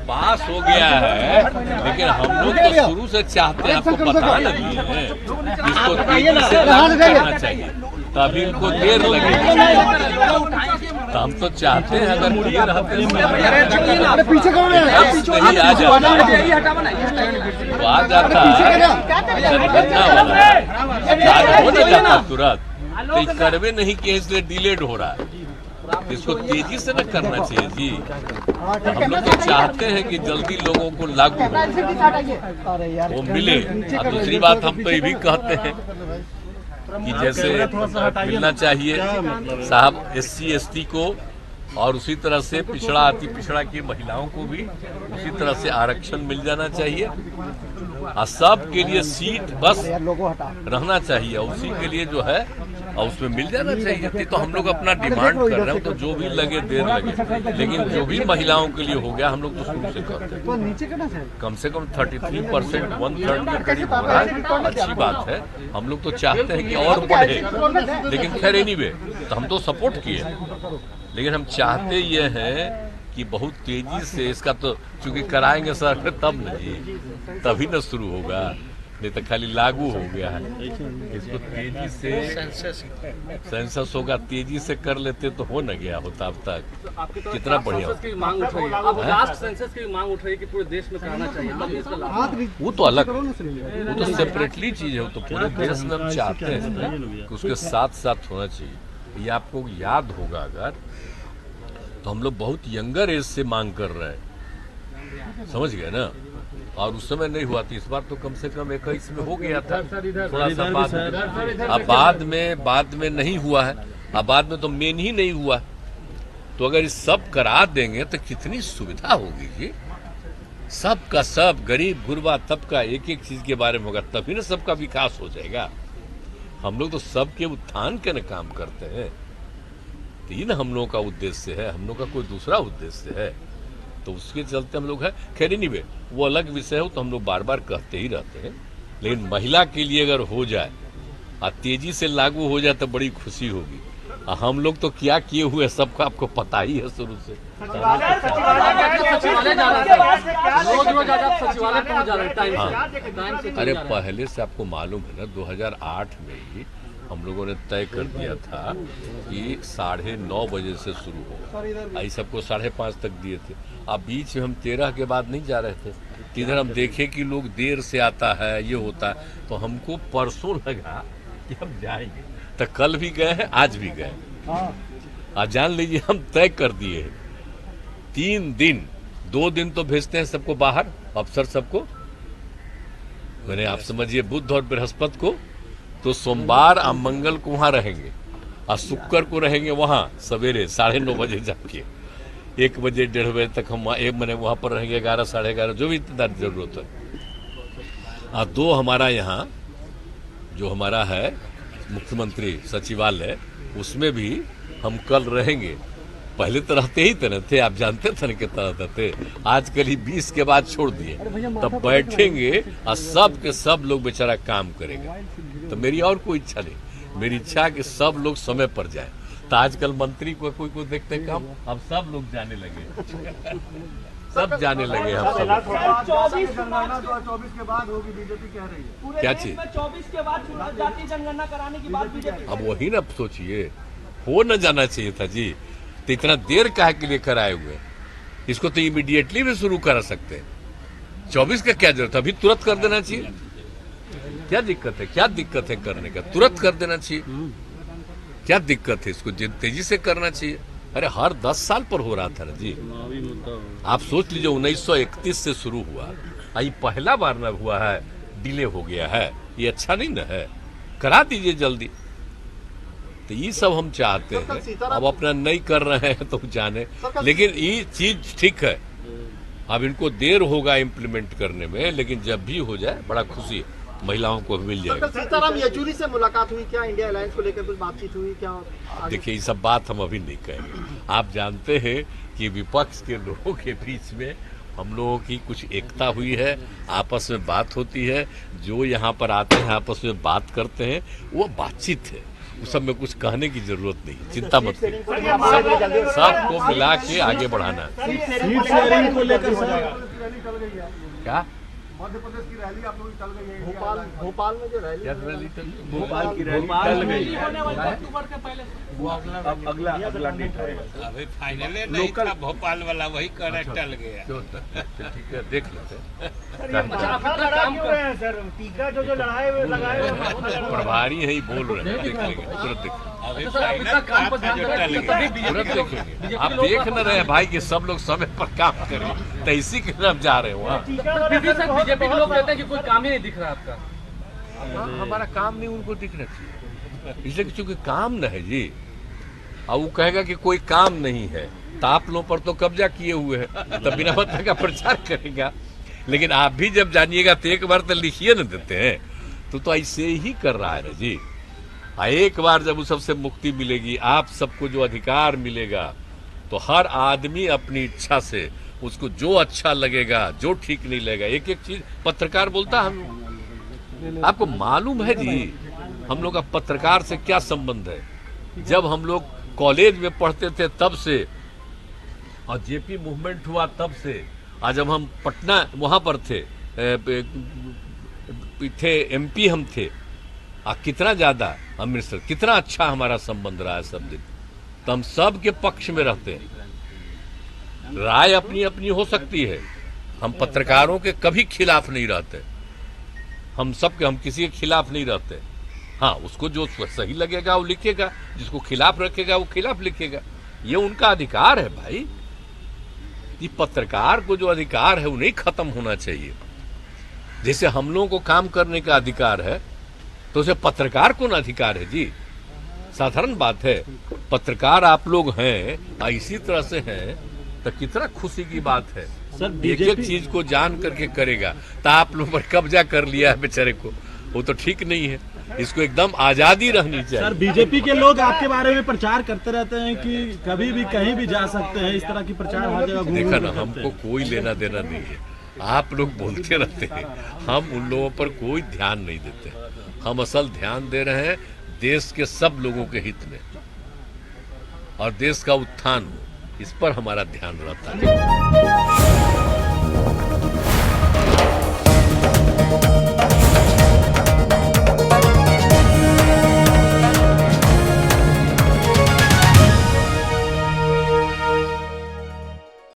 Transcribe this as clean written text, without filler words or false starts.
पास हो गया है, लेकिन हम लोग तो शुरू से चाहते हैं, आपको पता लगी है, इसको तेजी से लागू करना चाहिए, तभी इनको देर लगेगी। तो हम तो चाहते हैं अगर क्लियर रहते नहीं आ जाता हो नहीं जाता तुरंत, तो करवे नहीं किए इसलिए डिलेड हो रहा है। इसको तेजी से न करना चाहिए जी। हम लोग तो चाहते हैं कि जल्दी लोगों को लागू हो, वो मिले। और दूसरी बात हम तो ये भी कहते हैं कि जैसे मिलना चाहिए साहब SC ST को, और उसी तरह से पिछड़ा अति पिछड़ा की महिलाओं को भी उसी तरह से आरक्षण मिल जाना चाहिए, और सब के लिए सीट बस रहना चाहिए, उसी के लिए जो है और उसमें मिल जाना चाहिए। तो हम लोग अपना डिमांड कर रहे हैं, तो जो भी लगे देर लगे, लेकिन जो भी महिलाओं के लिए हो गया हम लोग तो शुरू से करते हैं। कम से कम 33%, 1/3 के करीब हो रहा है, अच्छी बात है। हम लोग तो चाहते हैं कि और बढ़े, लेकिन खैर एनीवे तो हम तो सपोर्ट किए, लेकिन हम चाहते ये हैं कि बहुत तेजी से इसका तो चूंकि कराएंगे सर तब नहीं, तभी न शुरू होगा, नहीं तो खाली लागू हो गया है। इसको तेजी से सेंसस होगा, तेजी से कर लेते तो हो न गया होता अब तक। कितना बढ़िया मांग उठ रही है, अब लास्ट सेंसस की मांग उठ रही है कि पूरे देश में कराना चाहिए, वो तो अलग, वो तो सेपरेटली चीज है, वो तो पूरे देश में हम चाहते हैं कि उसके साथ साथ होना चाहिए। ये आपको याद होगा अगर, तो हम लोग बहुत यंगर एज से मांग कर रहे हैं, समझ गए ना, और उस समय नहीं हुआ था। इस बार तो कम से कम 21 में हो गया था, थोड़ा सा बाद में नहीं हुआ है, अब बाद में तो मेन ही नहीं हुआ। तो अगर इस सब करा देंगे तो कितनी सुविधा होगी जी, सबका सब, गरीब गुरबा तबका एक एक चीज के बारे में होगा, तभी ना सबका विकास हो जाएगा। हम लोग तो सबके उत्थान के न काम करते हैं, तो ये ना हम लोगों का उद्देश्य है, हम लोग का कोई दूसरा उद्देश्य है, तो उसके चलते हम लोग है। खैर नहीं, वो अलग विषय हो, तो हम लोग बार बार कहते ही रहते हैं, लेकिन महिला के लिए अगर हो जाए और तेजी से लागू हो जाए तो बड़ी खुशी होगी। हम लोग तो क्या किए हुए सबको आपको पता ही है शुरू से। अरे पहले से आपको मालूम है ना, 2008 में ही हम लोगों ने तय कर दिया था कि 9:30 बजे से शुरू होगा, आई सबको 5:30 तक दिए थे। अब बीच में हम 13 के बाद नहीं जा रहे थे, इधर हम देखे कि लोग देर से आता है, ये होता है, तो हमको परसों लगा कि हम जाएंगे, तो कल भी गए हैं, आज भी गए। आज जान लीजिए हम तय कर दिए हैं 3 दिन, 2 दिन तो भेजते हैं सबको बाहर, अफसर सबको, मैंने आप समझिए बुध और बृहस्पति को, तो सोमवार और मंगल को वहां रहेंगे, और शुक्र को रहेंगे वहां सवेरे 9:30 बजे जाके 1 बजे 1:30 बजे तक हम वहां पर रहेंगे, 11 साढ़े 11 जो भी इतना जरूरत है। और 2 हमारा यहाँ जो हमारा है मुख्यमंत्री सचिवालय, उसमें भी हम कल रहेंगे। पहले तो रहते ही थे, आप जानते थे ना कितना रहते थे, आजकल ही 20 के बाद छोड़ दिए, तब बैठेंगे और सब के सब लोग बेचारा काम करेंगे। तो मेरी और कोई इच्छा नहीं, मेरी इच्छा है कि सब लोग समय पर जाए। तो आजकल मंत्री को कोई को देखते कम, अब सब लोग जाने लगे सब जाने लगे हम सब। 24 के बाद होगी, बीजेपी कह रही है। क्या चीज? 24 के बाद जातीय जनगणना कराने की बात बीजेपी। अब वही ना सोचिए, हो न जाना चाहिए था जी, तो इतना देर काहे के लिए कराए हुए? इसको तो इमीडिएटली भी शुरू करा सकते हैं। 24 का क्या जरूरत है, अभी तुरंत कर देना चाहिए। क्या दिक्कत है, क्या दिक्कत है करने का? तुरंत कर देना चाहिए, क्या दिक्कत है? इसको तेजी से करना चाहिए। अरे हर 10 साल पर हो रहा था ना जी, आप सोच लीजिए 1931 से शुरू हुआ, ये पहला बार न हुआ है, डिले हो गया है, ये अच्छा नहीं न है, करा दीजिए जल्दी। तो ये सब हम चाहते हैं, अब अपना नहीं कर रहे हैं तो जाने, लेकिन ये चीज ठीक है, अब इनको देर होगा इम्प्लीमेंट करने में, लेकिन जब भी हो जाए बड़ा खुशी महिलाओं को मिल जाएगा। सीताराम येचुरी से मुलाकात हुई क्या? इंडिया अलायंस को लेकर कुछ बातचीत हुई क्या? देखिए ये सब बात हम अभी नहीं कहेंगे। आप जानते हैं कि विपक्ष के लोगों के बीच में हम लोगों की कुछ एकता हुई है, आपस में बात होती है, जो यहाँ पर आते हैं आपस में बात करते हैं, वो बातचीत है। उस सब में कुछ कहने की जरूरत नहीं, चिंता मत करिए। सबको मिला के आगे बढ़ाना। सीट शेयरिंग को लेकर रैली चल गई है, क्या मध्य प्रदेश की रैली आप लोग की चल गई है, भोपाल में जो रैली क्या रैली चल गई? भोपाल की रैली चल गई है, अब अगला डेट है। अभी फाइनल नहीं था भोपाल वाला, वही करंट टल गया। ठीक है, देख लेते हैं। सर टीका जो लड़ाए हुए लगाए प्रभारी है ही बोल रहे हैं, देख लेंगे, तुरंत देखेंगे, अभी फाइनल काम था जो टल गया। तुरंत देखेंगे। आप देख न रहे हैं भाई कि सब लोग समय पर काम करें, तो इसी की तरफ जा रहे हो। बीजेपी के लोग कहते हैं कि कोई काम ही नहीं दिख रहा आपका। हमारा काम नहीं उनको दिखना चाहिए, इसलिए क्योंकि काम न है जी। और वो कहेगा कि कोई काम नहीं है, तो आप लोगों पर तो कब्जा किए हुए हैं, तब बिना मतलब का प्रचार करेगा। लेकिन आप भी जब जानिएगा तो एक बार तो लिखिए न देते हैं, तो ऐसे ही कर रहा है ना जी। एक बार जब उस सबसे मुक्ति मिलेगी, आप सबको जो अधिकार मिलेगा, तो हर आदमी अपनी इच्छा से उसको जो अच्छा लगेगा, जो ठीक नहीं लगेगा, एक एक चीज पत्रकार बोलता है। हम आपको मालूम है जी हम लोग का पत्रकार से क्या संबंध है? जब हम लोग कॉलेज में पढ़ते थे तब से, और जेपी मूवमेंट हुआ तब से, आज जब हम पटना वहां पर थे एमपी हम थे, कितना ज्यादा अमृतसर, कितना अच्छा हमारा संबंध रहा है सब दिन। तो हम सब के पक्ष में रहते हैं, राय अपनी अपनी हो सकती है, हम पत्रकारों के कभी खिलाफ नहीं रहते, हम किसी के खिलाफ नहीं रहते। हाँ, उसको जो सही लगेगा वो लिखेगा, जिसको खिलाफ रखेगा वो खिलाफ लिखेगा, ये उनका अधिकार है भाई। ये पत्रकार को जो अधिकार है वो नहीं खत्म होना चाहिए। जैसे हम लोगों को काम करने का अधिकार है, तो उसे पत्रकार को ना अधिकार है जी। साधारण बात है, पत्रकार आप लोग हैं, इसी तरह से हैं, तो कितना खुशी की बात है। सर एक एक चीज को जान करके करेगा, तो आप लोग पर कब्जा कर लिया है बेचारे को, वो तो ठीक नहीं है। इसको एकदम आजादी रहनी चाहिए। सर बीजेपी के लोग आपके बारे में प्रचार करते रहते हैं कि कभी भी कहीं भी जा सकते हैं, इस तरह की प्रचार हर जगह देखा ना, हमको कोई लेना देना नहीं है। आप लोग बोलते रहते हैं, हम उन लोगों पर कोई ध्यान नहीं देते। हम असल ध्यान दे रहे हैं देश के सब लोगों के हित में, और देश का उत्थान हो, इस पर हमारा ध्यान रहता है।